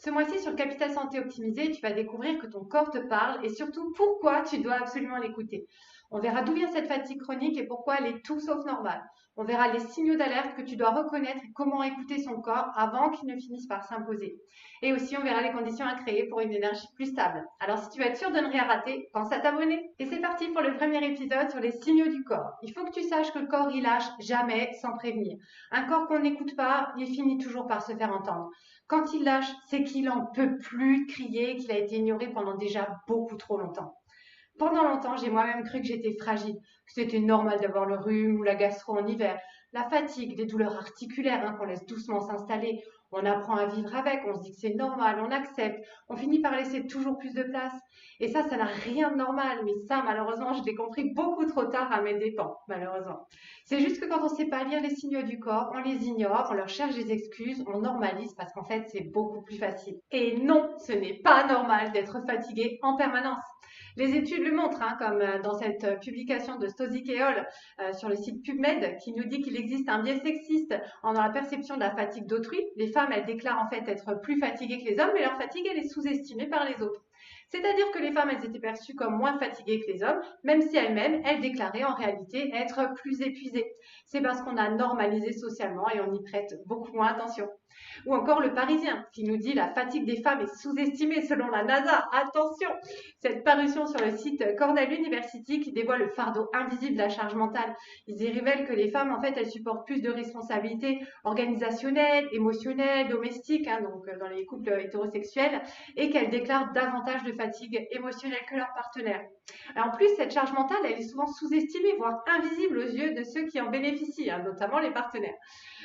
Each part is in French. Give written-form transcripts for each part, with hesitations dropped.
Ce mois-ci, sur Capital Santé Optimisé, tu vas découvrir que ton corps te parle et surtout pourquoi tu dois absolument l'écouter. On verra d'où vient cette fatigue chronique et pourquoi elle est tout sauf normale. On verra les signaux d'alerte que tu dois reconnaître et comment écouter son corps avant qu'il ne finisse par s'imposer. Et aussi, on verra les conditions à créer pour une énergie plus stable. Alors, si tu veux être sûr de ne rien rater, pense à t'abonner. Et c'est parti pour le premier épisode sur les signaux du corps. Il faut que tu saches que le corps, il lâche jamais sans prévenir. Un corps qu'on n'écoute pas, il finit toujours par se faire entendre. Quand il lâche, c'est qu'il en peut plus de crier, qu'il a été ignoré pendant déjà beaucoup trop longtemps. Pendant longtemps, j'ai moi-même cru que j'étais fragile, que c'était normal d'avoir le rhume ou la gastro en hiver, la fatigue, des douleurs articulaires qu'on laisse doucement s'installer. On apprend à vivre avec, on se dit que c'est normal, on accepte, on finit par laisser toujours plus de place. Et ça n'a rien de normal, mais ça, malheureusement, je l'ai compris beaucoup trop tard à mes dépens, malheureusement. C'est juste que quand on ne sait pas lire les signaux du corps, on les ignore, on leur cherche des excuses, on normalise parce qu'en fait, c'est beaucoup plus facile. Et non, ce n'est pas normal d'être fatigué en permanence. Les études le montrent, comme dans cette publication de Stozic et Hall sur le site PubMed, qui nous dit qu'il existe un biais sexiste dans la perception de la fatigue d'autrui. Les femmes, elles déclarent en fait être plus fatiguées que les hommes, mais leur fatigue, elle est sous-estimée par les autres. C'est-à-dire que les femmes, elles étaient perçues comme moins fatiguées que les hommes, même si elles-mêmes, elles déclaraient en réalité être plus épuisées. C'est parce qu'on a normalisé socialement et on y prête beaucoup moins attention. Ou encore le Parisien, qui nous dit la fatigue des femmes est sous-estimée selon la NASA. Attention! Cette parution sur le site Cornell University qui dévoile le fardeau invisible de la charge mentale. Ils y révèlent que les femmes, en fait, elles supportent plus de responsabilités organisationnelles, émotionnelles, domestiques, donc dans les couples hétérosexuels, et qu'elles déclarent davantage de fatigue émotionnelle que leurs partenaires. En plus, cette charge mentale, elle est souvent sous-estimée, voire invisible aux yeux de ceux qui en bénéficient, notamment les partenaires.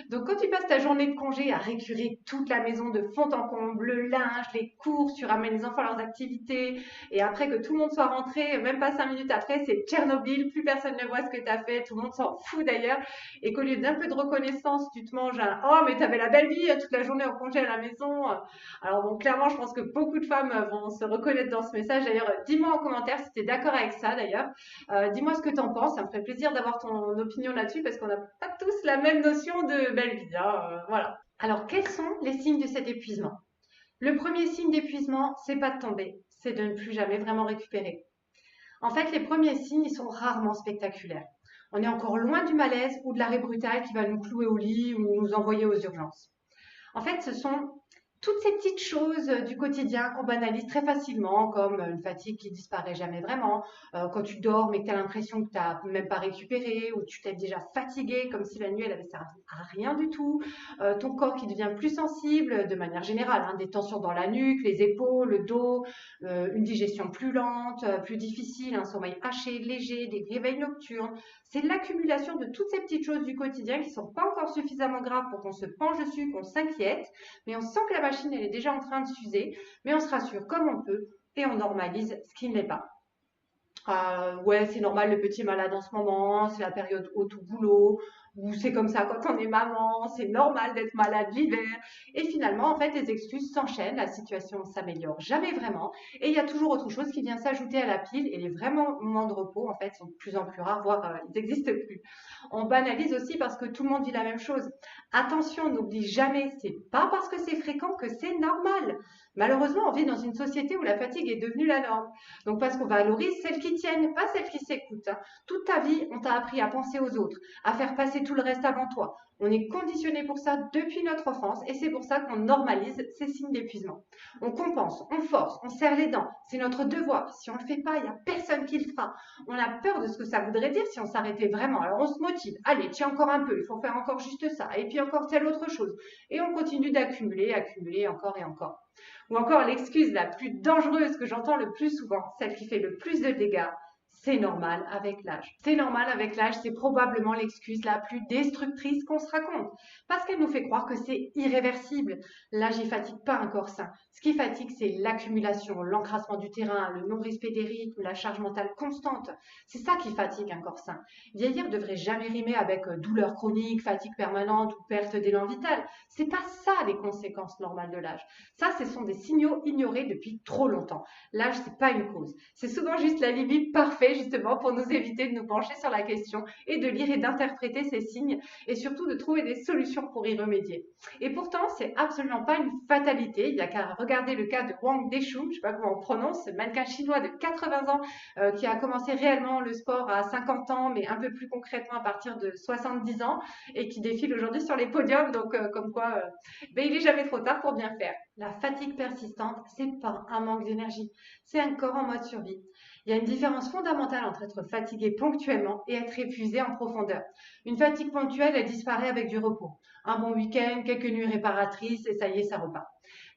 Donc, quand tu passes ta journée de congé à récurer toute la maison de fond en comble, le linge, les courses, tu ramènes les enfants à leurs activités, et après que tout le monde soit rentré, même pas 5 minutes après, c'est Tchernobyl, plus personne ne voit ce que tu as fait, tout le monde s'en fout d'ailleurs, et qu'au lieu d'un peu de reconnaissance, tu te manges un «Oh, mais t'avais la belle vie toute la journée en congé à la maison». Alors bon, clairement, je pense que beaucoup de femmes vont se reconnaître dans ce message. D'ailleurs, dis-moi en commentaire si tu es d'accord avec ça d'ailleurs. Dis-moi ce que tu en penses, ça me ferait plaisir d'avoir ton opinion là-dessus parce qu'on n'a pas tous la même notion de belle vie. Voilà. Alors, quels sont les signes de cet épuisement? Le premier signe d'épuisement, c'est pas de tomber, c'est de ne plus jamais vraiment récupérer. En fait, les premiers signes, ils sont rarement spectaculaires. On est encore loin du malaise ou de l'arrêt brutal qui va nous clouer au lit ou nous envoyer aux urgences. En fait, ce sont toutes ces petites choses du quotidien qu'on banalise très facilement, comme une fatigue qui disparaît jamais vraiment, quand tu dors mais que tu as l'impression que tu n'as même pas récupéré, ou tu t'es déjà fatigué, comme si la nuit elle avait servi à rien du tout, ton corps qui devient plus sensible de manière générale, des tensions dans la nuque, les épaules, le dos, une digestion plus lente, plus difficile, un sommeil haché, léger, des réveils nocturnes. C'est l'accumulation de toutes ces petites choses du quotidien qui ne sont pas encore suffisamment graves pour qu'on se penche dessus, qu'on s'inquiète, mais on sent que la machine elle est déjà en train de s'user, mais on se rassure comme on peut et on normalise ce qui ne l'est pas. Ouais, c'est normal, le petit est malade en ce moment, c'est la période haute au boulot, ou c'est comme ça quand on est maman, c'est normal d'être malade l'hiver. Et finalement, en fait, les excuses s'enchaînent, la situation ne s'améliore jamais vraiment, et il y a toujours autre chose qui vient s'ajouter à la pile, et les vraiment moments de repos, en fait, sont de plus en plus rares, voire ils n'existent plus. On banalise aussi parce que tout le monde dit la même chose. Attention, n'oublie jamais, c'est pas parce que c'est fréquent que c'est normal. Malheureusement, on vit dans une société où la fatigue est devenue la norme. Donc parce qu'on valorise celles qui tiennent, pas celles qui s'écoutent. Toute ta vie, on t'a appris à penser aux autres, à faire passer tout le reste avant toi. On est conditionné pour ça depuis notre enfance et c'est pour ça qu'on normalise ces signes d'épuisement. On compense, on force, on serre les dents. C'est notre devoir. Si on ne le fait pas, il n'y a personne qui le fera. On a peur de ce que ça voudrait dire si on s'arrêtait vraiment. Alors on se motive. Allez, tiens encore un peu, il faut faire encore juste ça. Et puis encore telle autre chose. Et on continue d'accumuler, accumuler encore et encore. Ou encore l'excuse la plus dangereuse que j'entends le plus souvent, celle qui fait le plus de dégâts, c'est normal avec l'âge. C'est normal avec l'âge, c'est probablement l'excuse la plus destructrice qu'on se raconte. Parce qu'elle nous fait croire que c'est irréversible. L'âge, il fatigue pas un corps sain. Ce qui fatigue, c'est l'accumulation, l'encrassement du terrain, le non-respect des rythmes, la charge mentale constante. C'est ça qui fatigue un corps sain. Vieillir devrait jamais rimer avec douleur chronique, fatigue permanente ou perte d'élan vital. C'est pas ça les conséquences normales de l'âge. Ça, ce sont des signaux ignorés depuis trop longtemps. L'âge, c'est pas une cause. C'est souvent juste l'alibi parfait parfait justement pour nous éviter de nous pencher sur la question et de lire et d'interpréter ces signes et surtout de trouver des solutions pour y remédier. Et pourtant, c'est absolument pas une fatalité. Il y a qu'à regarder le cas de Wang Dechu, je sais pas comment on prononce, ce mannequin chinois de 80 ans qui a commencé réellement le sport à 50 ans, mais un peu plus concrètement à partir de 70 ans et qui défile aujourd'hui sur les podiums. Donc, comme quoi, il est jamais trop tard pour bien faire. La fatigue persistante, c'est pas un manque d'énergie, c'est un corps en mode survie. Il y a une différence fondamentale entre être fatigué ponctuellement et être épuisé en profondeur. Une fatigue ponctuelle, elle disparaît avec du repos. Un bon week-end, quelques nuits réparatrices et ça y est, ça repart.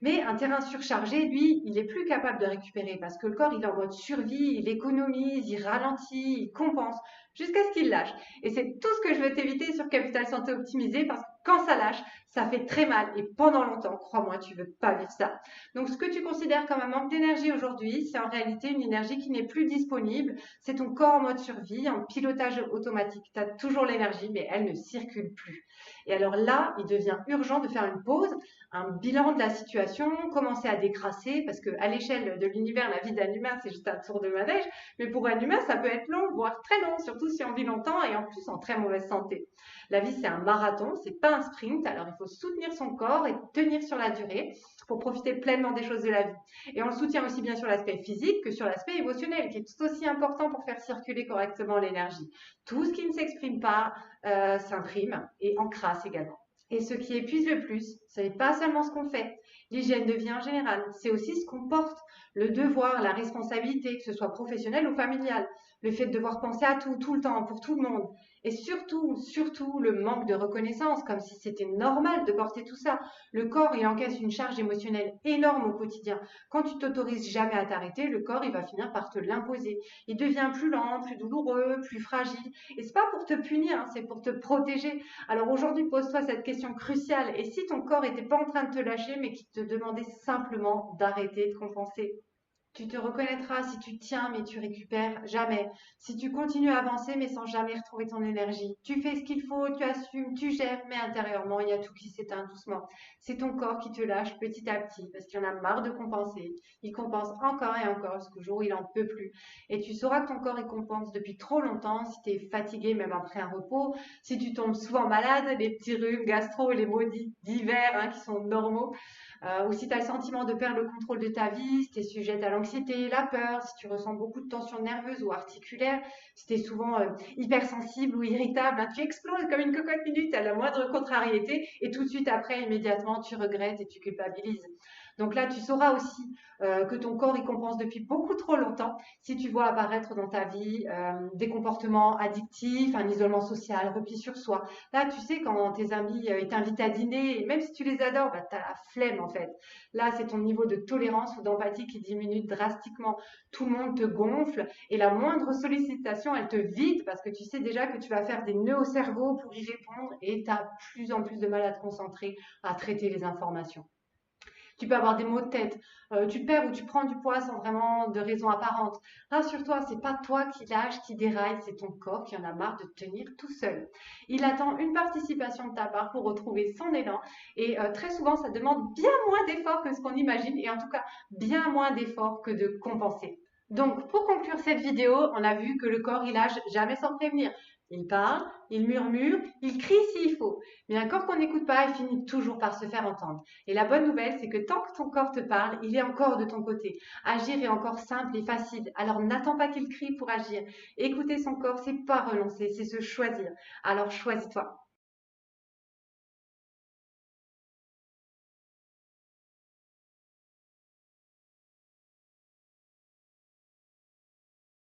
Mais un terrain surchargé, lui, il est plus capable de récupérer parce que le corps, il est en mode survie, il économise, il ralentit, il compense jusqu'à ce qu'il lâche. Et c'est tout ce que je veux t'éviter sur Capital Santé Optimisé parce que quand ça lâche, ça fait très mal et pendant longtemps, crois-moi, tu veux pas vivre ça. Donc ce que tu considères comme un manque d'énergie aujourd'hui, c'est en réalité une énergie qui n'est plus disponible. C'est ton corps en mode survie, en pilotage automatique. Tu as toujours l'énergie, mais elle ne circule plus. Et alors là, il devient urgent de faire une pause, un bilan de la situation, commencer à décrasser, parce qu'à l'échelle de l'univers, la vie d'un humain, c'est juste un tour de manège, mais pour un humain, ça peut être long, voire très long, surtout si on vit longtemps et en plus en très mauvaise santé. La vie, c'est un marathon, c'est pas un sprint, alors il faut soutenir son corps et tenir sur la durée pour profiter pleinement des choses de la vie. Et on le soutient aussi bien sur l'aspect physique que sur l'aspect émotionnel, qui est tout aussi important pour faire circuler correctement l'énergie. Tout ce qui ne s'exprime pas s'imprime et encrasse également. Et ce qui épuise le plus, ce n'est pas seulement ce qu'on fait, l'hygiène de vie en général, c'est aussi ce qu'on porte, le devoir, la responsabilité, que ce soit professionnel ou familial, le fait de devoir penser à tout, tout le temps, pour tout le monde, et surtout le manque de reconnaissance, comme si c'était normal de porter tout ça. Le corps, il encaisse une charge émotionnelle énorme au quotidien. Quand tu t'autorises jamais à t'arrêter, le corps, il va finir par te l'imposer. Il devient plus lent, plus douloureux, plus fragile. Et c'est pas pour te punir, hein, c'est pour te protéger. Alors aujourd'hui, pose-toi cette question cruciale. Et si ton corps n'était pas en train de te lâcher, mais qui te demandait simplement d'arrêter de compenser? Tu te reconnaîtras si tu tiens mais tu récupères jamais. Si tu continues à avancer mais sans jamais retrouver ton énergie. Tu fais ce qu'il faut, tu assumes, tu gères, mais intérieurement, il y a tout qui s'éteint doucement. C'est ton corps qui te lâche petit à petit parce qu'il en a marre de compenser. Il compense encore et encore jusqu'au jour où il en peut plus. Et tu sauras que ton corps il compense depuis trop longtemps si tu es fatigué même après un repos, si tu tombes souvent malade, les petits rhumes, gastro, les maux d'hiver hein, qui sont normaux. Ou si tu as le sentiment de perdre le contrôle de ta vie, si tu es sujette à l'anxiété, la peur, si tu ressens beaucoup de tension nerveuse ou articulaire, si tu es souvent hypersensible ou irritable, hein, tu exploses comme une cocotte minute à la moindre contrariété et tout de suite après, immédiatement, tu regrettes et tu culpabilises. Donc là, tu sauras aussi que ton corps y compense depuis beaucoup trop longtemps si tu vois apparaître dans ta vie des comportements addictifs, un isolement social, repli sur soi. Là, tu sais, quand tes amis t'invitent à dîner, et même si tu les adores, bah, tu as la flemme en fait. Là, c'est ton niveau de tolérance ou d'empathie qui diminue drastiquement. Tout le monde te gonfle et la moindre sollicitation, elle te vide parce que tu sais déjà que tu vas faire des nœuds au cerveau pour y répondre et tu as plus en plus de mal à te concentrer, à traiter les informations. Tu peux avoir des maux de tête, tu perds ou tu prends du poids sans vraiment de raison apparente. Rassure-toi, c'est pas toi qui lâche, qui déraille, c'est ton corps qui en a marre de tenir tout seul. Il attend une participation de ta part pour retrouver son élan et très souvent ça demande bien moins d'efforts que ce qu'on imagine et en tout cas bien moins d'efforts que de compenser. Donc, pour conclure cette vidéo, on a vu que le corps, il lâche jamais sans prévenir. Il parle, il murmure, il crie s'il faut. Mais un corps qu'on n'écoute pas, il finit toujours par se faire entendre. Et la bonne nouvelle, c'est que tant que ton corps te parle, il est encore de ton côté. Agir est encore simple et facile. Alors n'attends pas qu'il crie pour agir. Écouter son corps, c'est pas renoncer, c'est se choisir. Alors choisis-toi.